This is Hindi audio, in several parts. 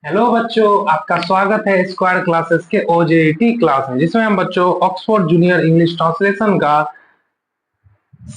हेलो बच्चों, आपका स्वागत है स्क्वायर क्लासेस के ओजेटी क्लास में, जिसमें हम बच्चों ऑक्सफोर्ड जूनियर इंग्लिश ट्रांसलेशन का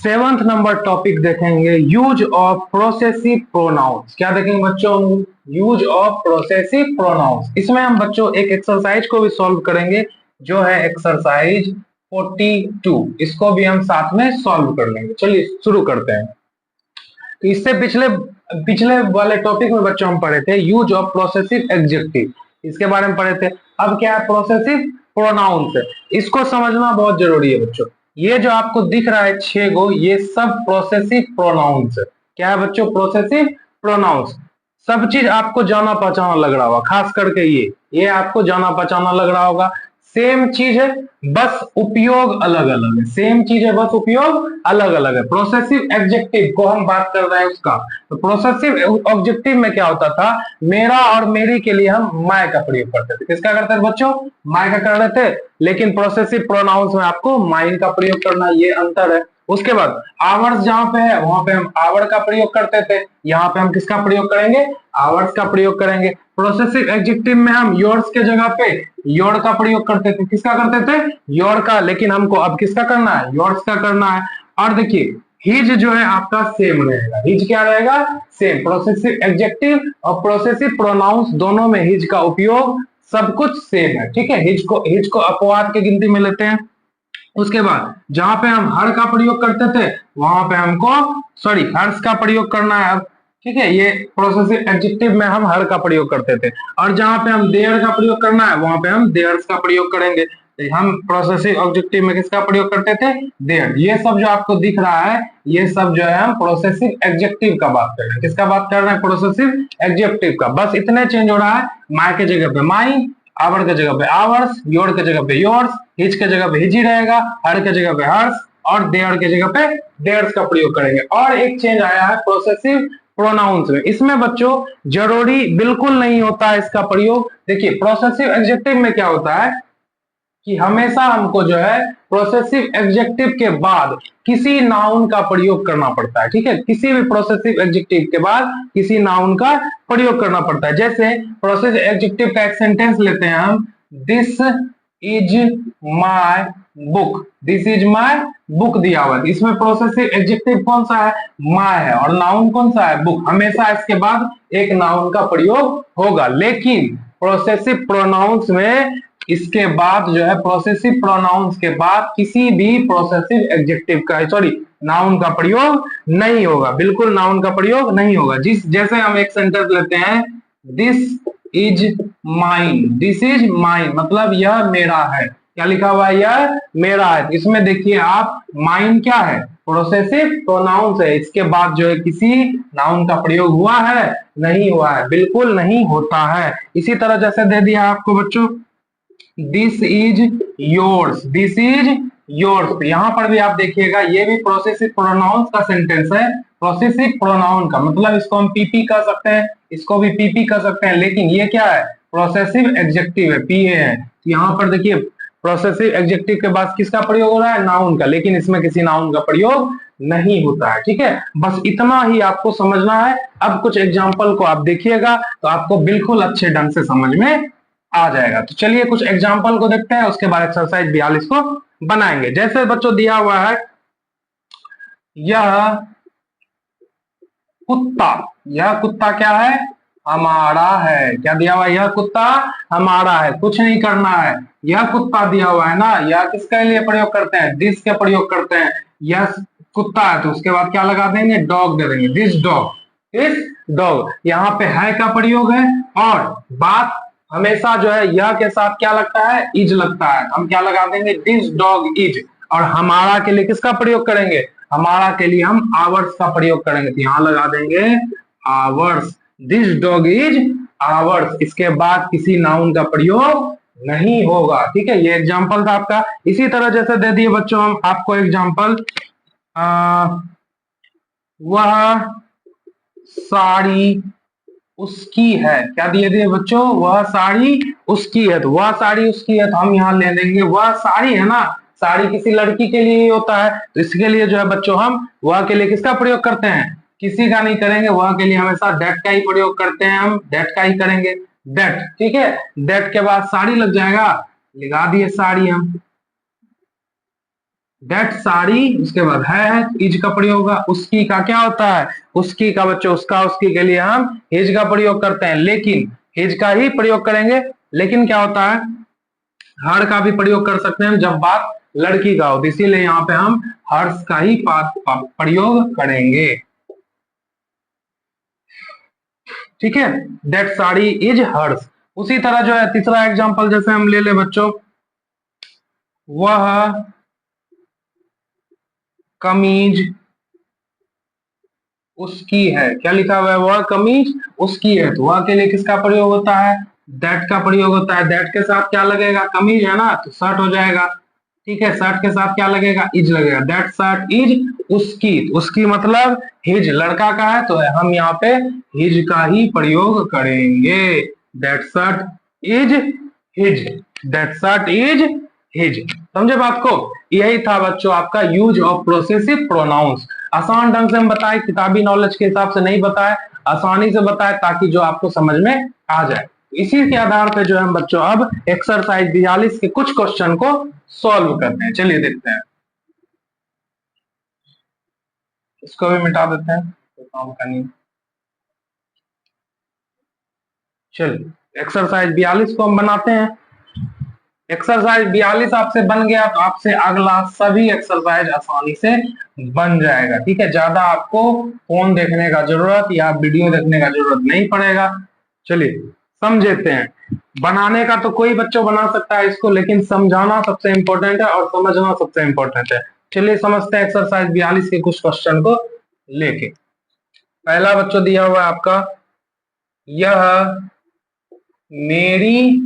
7th नंबर टॉपिक देखेंगे। Use of possessive pronouns. क्या देखेंगे बच्चों? Use of possessive pronouns. इसमें हम बच्चों एक एक्सरसाइज को भी सॉल्व करेंगे, जो है एक्सरसाइज 42। इसको भी हम साथ में सॉल्व कर लेंगे। चलिए शुरू करते हैं। तो इससे पिछले पिछले वाले टॉपिक में बच्चों हम पढ़े थे यूज ऑफ प्रोसेसिव एडजेक्टिव, इसके बारे में पढ़े थे। अब क्या है? Possessive pronouns. इसको समझना बहुत जरूरी है बच्चों। ये जो आपको दिख रहा है 6 गो, ये सब प्रोसेसिव प्रोनाउंस है। क्या है बच्चों? Possessive pronouns. सब चीज आपको जाना पहचाना लग रहा होगा, खास करके ये आपको जाना पहचाना लग रहा होगा। सेम चीज है, बस उपयोग अलग अलग है। सेम चीज है, बस उपयोग अलग अलग है। प्रोसेसिव एडजेक्टिव को हम बात कर रहे हैं उसका। तो प्रोसेसिव ऑब्जेक्टिव में क्या होता था? मेरा और मेरी के लिए हम माय का प्रयोग करते थे। किसका करते थे बच्चों? माय का कर रहे थे। लेकिन प्रोसेसिव प्रोनाउंस में आपको माइन का प्रयोग करना, ये अंतर है। उसके बाद आवर्स जहां पे है वहां पे हम आवर का प्रयोग करते थे। यहाँ पे हम किसका प्रयोग करेंगे? आवर्स का प्रयोग करेंगे। प्रोसेसिव एडजेक्टिव में हम योर्स के जगह पे योर का प्रयोग करते थे। किसका करते थे? योर का। लेकिन हमको अब किसका करना है? योर्स का करना है। और देखिए हिज जो है आपका सेम रहेगा। हिज क्या रहेगा? सेम। प्रोसेसिव एडजेक्टिव और प्रोसेसिव प्रोनाउंस दोनों में हिज का उपयोग सब कुछ सेम है। ठीक है, हिज को अपवाद की गिनती में लेते हैं। उसके बाद जहां पे हम हर का प्रयोग करते थे वहां पे हमको हर्ष का प्रयोग करना है अब। ठीक है, ये प्रोसेसिव एडजेक्टिव में हम हर का प्रयोग करते थे। और जहां पे हम देयर का प्रयोग करना है वहां पे हम देयर्स का प्रयोग करेंगे। तो हम प्रोसेसिव ऑब्जेक्टिव में किसका प्रयोग करते थे? देयर। ये सब जो आपको दिख रहा है, ये सब जो है हम प्रोसेसिव एडजेक्टिव का बात कर रहे हैं। किसका बात कर रहे हैं? प्रोसेसिव एडजेक्टिव का। बस इतने चेंज हो रहा है, माय के जगह पे माई, आवर के जगह पे आवर्स, योर के जगह पे योर्स, हिज के जगह पे हिज ही रहेगा, हर के जगह पे हर्ष, और देयर के जगह पे देयर्स का प्रयोग करेंगे। और एक चेंज आया है प्रोसेसिव प्रोनाउंस में। इसमें बच्चों जरूरी बिल्कुल नहीं होता है इसका प्रयोग। देखिए प्रोसेसिव एडजेक्टिव में क्या होता है कि हमेशा हमको जो है प्रोसेसिव एडजेक्टिव के बाद किसी नाउन का प्रयोग करना पड़ता है। ठीक है, किसी भी प्रोसेसिव एडजेक्टिव के बाद किसी नाउन का प्रयोग करना पड़ता है। जैसे प्रोसेसिव एडजेक्टिव का एक सेंटेंस लेते हैं हम, this is my book. This is my book दिया हुआ है। इसमें प्रोसेसिव एडजेक्टिव कौन सा है? माय है। और नाउन कौन सा है? बुक। हमेशा इसके बाद एक नाउन का प्रयोग होगा। लेकिन प्रोसेसिव प्रोनाउंस में इसके बाद जो है प्रोसेसिव प्रोनाउंस के बाद किसी भी प्रोसेसिव एडजेक्टिव का नाउन का प्रयोग नहीं होगा। बिल्कुल नाउन का प्रयोग नहीं होगा। जैसे हम एक सेंटेंस लेते हैं, this is mine. This is mine मतलब यह मेरा है। क्या लिखा हुआ है? यह मेरा है। इसमें देखिए आप, माइन क्या है? प्रोसेसिव प्रोनाउंस है। इसके बाद जो है किसी नाउन का प्रयोग हुआ है? नहीं हुआ है, बिल्कुल नहीं होता है। इसी तरह जैसे दे दिया आपको बच्चों, this is yours. This is yours. यहां पर भी आप देखिएगा, ये भी प्रोसेसिव प्रोनाउंस का सेंटेंस है। प्रोसेसिव प्रोनाउन का मतलब इसको हम पीपी कह सकते हैं, इसको भी पीपी कह सकते हैं। लेकिन ये क्या है? प्रोसेसिव एडजेक्टिव है, पीए है। यहां पर देखिए प्रोसेसिव एडजेक्टिव के बाद किसका प्रयोग हो रहा है? नाउन का। लेकिन इसमें किसी नाउन का प्रयोग नहीं होता है। ठीक है, बस इतना ही आपको समझना है। अब कुछ एग्जाम्पल को आप देखिएगा तो आपको बिल्कुल अच्छे ढंग से समझ में आ जाएगा। तो चलिए कुछ एग्जाम्पल को देखते हैं, उसके बाद एक्सरसाइज 42 को बनाएंगे। जैसे बच्चों दिया हुआ है, यह कुत्ता। यह कुत्ता क्या है? हमारा है। क्या दिया हुआ है? यह कुत्ता हमारा है। कुछ नहीं करना है। यह कुत्ता दिया हुआ है ना, यह किसके लिए प्रयोग करते हैं? दिस के प्रयोग करते हैं। यह कुत्ता है तो उसके बाद क्या लगा देंगे? डॉग दे देंगे। This dog. This dog. यहाँ पे है का प्रयोग है। और बात हमेशा जो है यह के साथ क्या लगता है? इज लगता है। हम क्या लगा देंगे? This dog is. और हमारा के लिए किसका प्रयोग करेंगे? हमारा के लिए हम आवर्स का प्रयोग करेंगे। तो यहां लगा देंगे hours. This dog is ours. इसके बाद किसी नाउन का प्रयोग नहीं होगा। ठीक है, ये एग्जाम्पल था आपका। इसी तरह जैसे दे दिए बच्चों हम आपको एग्जाम्पल, वह साड़ी उसकी है। क्या दिए दिए बच्चों? वह साड़ी उसकी है। तो वह साड़ी उसकी है तो हम यहाँ ले लेंगे वह साड़ी है ना। साड़ी किसी लड़की के लिए ही होता है, तो इसके लिए जो है बच्चों हम वह के लिए किसका प्रयोग करते हैं? किसी का नहीं करेंगे। वह के लिए हमेशा दैट का ही प्रयोग करते हैं, हम दैट का ही करेंगे। दैट, ठीक है। दैट के बाद साड़ी लग जाएगा, लगा दिए साड़ी हम, दैट साड़ी। उसके बाद है, इज का प्रयोग होगा। उसकी का क्या होता है, उसकी का बच्चों, उसका उसकी के लिए हम हिज का प्रयोग करते हैं, लेकिन हिज का ही प्रयोग करेंगे। लेकिन क्या होता है, हर का भी प्रयोग कर सकते हैं जब बात लड़की का हो, तो इसीलिए यहाँ पे हम हर्ष का ही प्रयोग करेंगे, ठीक है। दैट साड़ी इज हर्ष। उसी तरह जो है तीसरा एग्जांपल जैसे हम ले ले बच्चों, वह कमीज उसकी है। क्या लिखा हुआ है, वह कमीज उसकी है, तो वह के लिए किसका प्रयोग होता है, दैट का प्रयोग होता है। दैट के साथ क्या लगेगा, कमीज है ना, तो शर्ट हो जाएगा, ठीक है। शर्ट के साथ क्या लगेगा, इज लगेगा। दैट शर्ट इज उसकी, उसकी मतलब हिज, लड़का का है, तो हम यहाँ पे हिज का ही प्रयोग करेंगे। That shirt is his, that shirt is his. समझे बात को, यही था बच्चों आपका यूज ऑफ प्रोसेसिव प्रोनाउंस। आसान ढंग से हम बताए, किताबी नॉलेज के हिसाब से नहीं बताए, आसानी से बताए ताकि जो आपको समझ में आ जाए। इसी के आधार पे जो है हम बच्चों अब एक्सरसाइज 42 के कुछ क्वेश्चन को सॉल्व करते हैं। चलिए देखते हैं, इसको भी मिटा देते हैं, तो काम का नहीं। चलिए एक्सरसाइज 42 को हम बनाते हैं। एक्सरसाइज 42 आपसे बन गया तो आपसे अगला सभी एक्सरसाइज आसानी से बन जाएगा, ठीक है। ज्यादा आपको फोन देखने का जरूरत या वीडियो देखने का जरूरत नहीं पड़ेगा। चलिए समझते हैं। बनाने का तो कोई बच्चों बना सकता है इसको, लेकिन समझाना सबसे इंपॉर्टेंट है और समझना सबसे इंपॉर्टेंट है। चलिए समझते हैं एक्सरसाइज 42 के कुछ क्वेश्चन को लेके। पहला बच्चों दिया हुआ है आपका, यह मेरी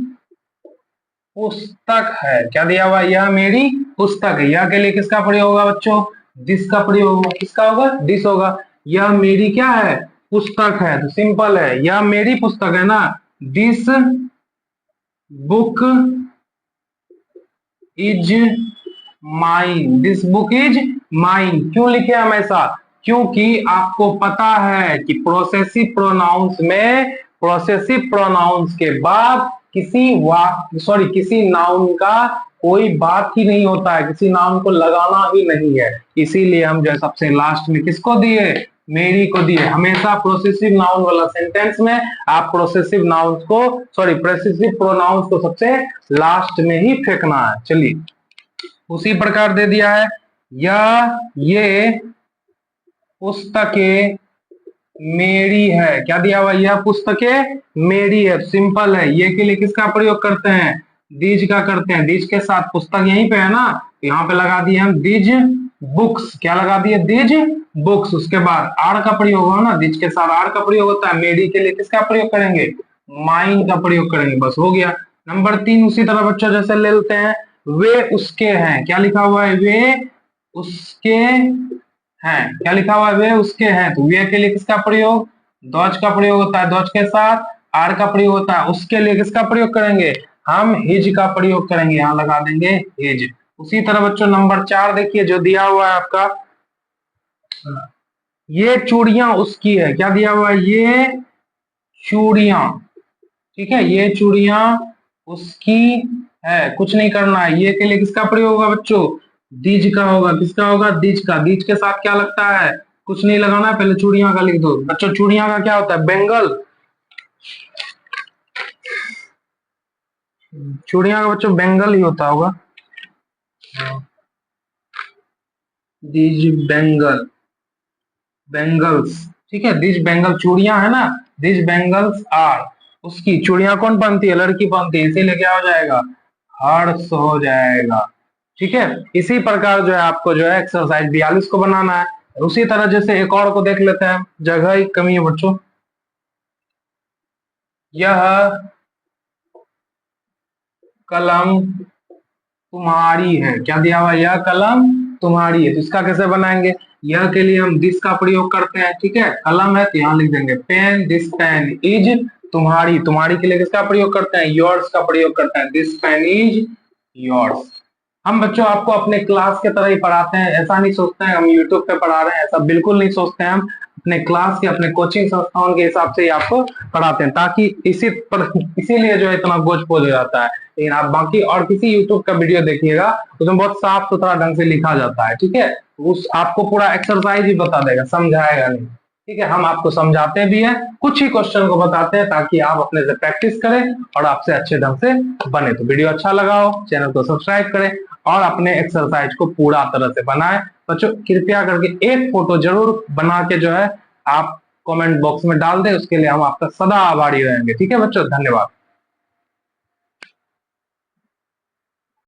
पुस्तक है। क्या दिया हुआ, यह मेरी पुस्तक है। यह के लिए किसका प्रयोग होगा बच्चों, दिस का प्रयोग होगा। किसका होगा, दिस होगा। यह मेरी क्या है, पुस्तक है, तो सिंपल है, यह मेरी पुस्तक है ना। This book is mine, this book is mine. क्यों लिखे हम ऐसा, क्योंकि आपको पता है कि प्रोसेसिव प्रोनाउंस में, प्रोसेसिव प्रोनाउंस के बाद किसी नाउन का कोई बात ही नहीं होता है, किसी नाउन को लगाना ही नहीं है। इसीलिए हम जो सबसे लास्ट में किसको दिए, मेरी को दिए। हमेशा प्रोसेसिव नाउन वाला सेंटेंस में आप प्रोसेसिव नाउन्स को, प्रोसेसिव प्रोनाउंस को सबसे लास्ट में ही फेंकना है। चलिए उसी प्रकार दे दिया है, ये पुस्तकें मेरी है। क्या दिया हुआ, यह पुस्तकें मेरी है, सिंपल है। ये के लिए किसका प्रयोग करते हैं, दीज का करते हैं। दीज के साथ पुस्तक यहीं पे है ना, यहाँ पे लगा दिए हम दीज बुक्स। क्या लगा दिए, दीज बुक्स। उसके बाद आर का प्रयोग होगा ना, दीज के साथ आर का प्रयोग होता है। मेरी के लिए किसका प्रयोग करेंगे, माइन का प्रयोग करेंगे, बस हो गया। नंबर 3 उसी तरह बच्चों जैसे ले लेते हैं, वे उसके हैं। क्या लिखा हुआ है, वे उसके हैं। क्या लिखा हुआ है, वे उसके हैं, तो वे के लिए किसका प्रयोग, दौज का प्रयोग होता है। दौज के साथ आर का प्रयोग होता है। उसके लिए किसका प्रयोग करेंगे, हम हिज का प्रयोग करेंगे, यहाँ लगा देंगे हिज। उसी तरह बच्चों नंबर 4 देखिए जो दिया हुआ है आपका, ये चूड़ियां उसकी है। क्या दिया हुआ है, ये चूड़ियां, ठीक है, ये चूड़ियां उसकी है, कुछ नहीं करना है। ये के लिए किसका प्रयोग होगा बच्चों, दीज का होगा। किसका होगा, दीज का। दीज के साथ क्या लगता है, कुछ नहीं लगाना है, पहले चूड़ियां का लिख दो बच्चों। चूड़ियां का क्या होता है, बेंगल। चूड़ियां का बच्चों बेंगल ही होता होगा, दीज बेंगल, बेंगल्स, ठीक है। दीज बेंगल चूड़ियां है ना, दीज बेंगल्स आर उसकी। चूड़ियां कौन पहनती है, लड़की पहनती है, इसीलिए क्या हो जाएगा, हर्ष हो जाएगा, ठीक है। इसी प्रकार जो है आपको जो है एक्सरसाइज 42 को बनाना है। उसी तरह जैसे एक और को देख लेते हैं, जगह की कमी है बच्चों। यह कलम तुम्हारी है। क्या दिया हुआ है, यह कलम तुम्हारी है, तो इसका कैसे बनाएंगे, यह के लिए हम दिस का प्रयोग करते हैं, ठीक है। कलम है तो यहाँ लिख देंगे पेन, दिस पेन इज तुम्हारी। तुम्हारी के लिए किसका प्रयोग करते हैं, योर्स का प्रयोग करते हैं, दिस पेन इज योर्स। हम बच्चों आपको अपने क्लास के तरह ही पढ़ाते हैं, ऐसा नहीं सोचते हैं हम यूट्यूब पे पढ़ा रहे हैं, ऐसा बिल्कुल नहीं सोचते हैं हम। अपने क्लास के अपने कोचिंग संस्थाओं के हिसाब से ही आपको पढ़ाते हैं, ताकि इसीलिए जो है इतना गोज पोज हो जाता है। लेकिन आप बाकी और किसी यूट्यूब का वीडियो देखिएगा, उसमें बहुत साफ सुथरा ढंग से लिखा जाता है, ठीक है। उस आपको पूरा एक्सरसाइज ही बता देगा, समझाएगा नहीं, ठीक है। हम आपको समझाते भी हैं, कुछ ही क्वेश्चन को बताते हैं, ताकि आप अपने से प्रैक्टिस करें और आपसे अच्छे ढंग से बने। तो वीडियो अच्छा लगा हो, चैनल को सब्सक्राइब करें और अपने एक्सरसाइज को पूरा तरह से बनाएं। बच्चों कृपया करके एक फोटो जरूर बना के जो है आप कमेंट बॉक्स में डाल दें, उसके लिए हम आपका सदा आभारी रहेंगे, ठीक है बच्चों, धन्यवाद।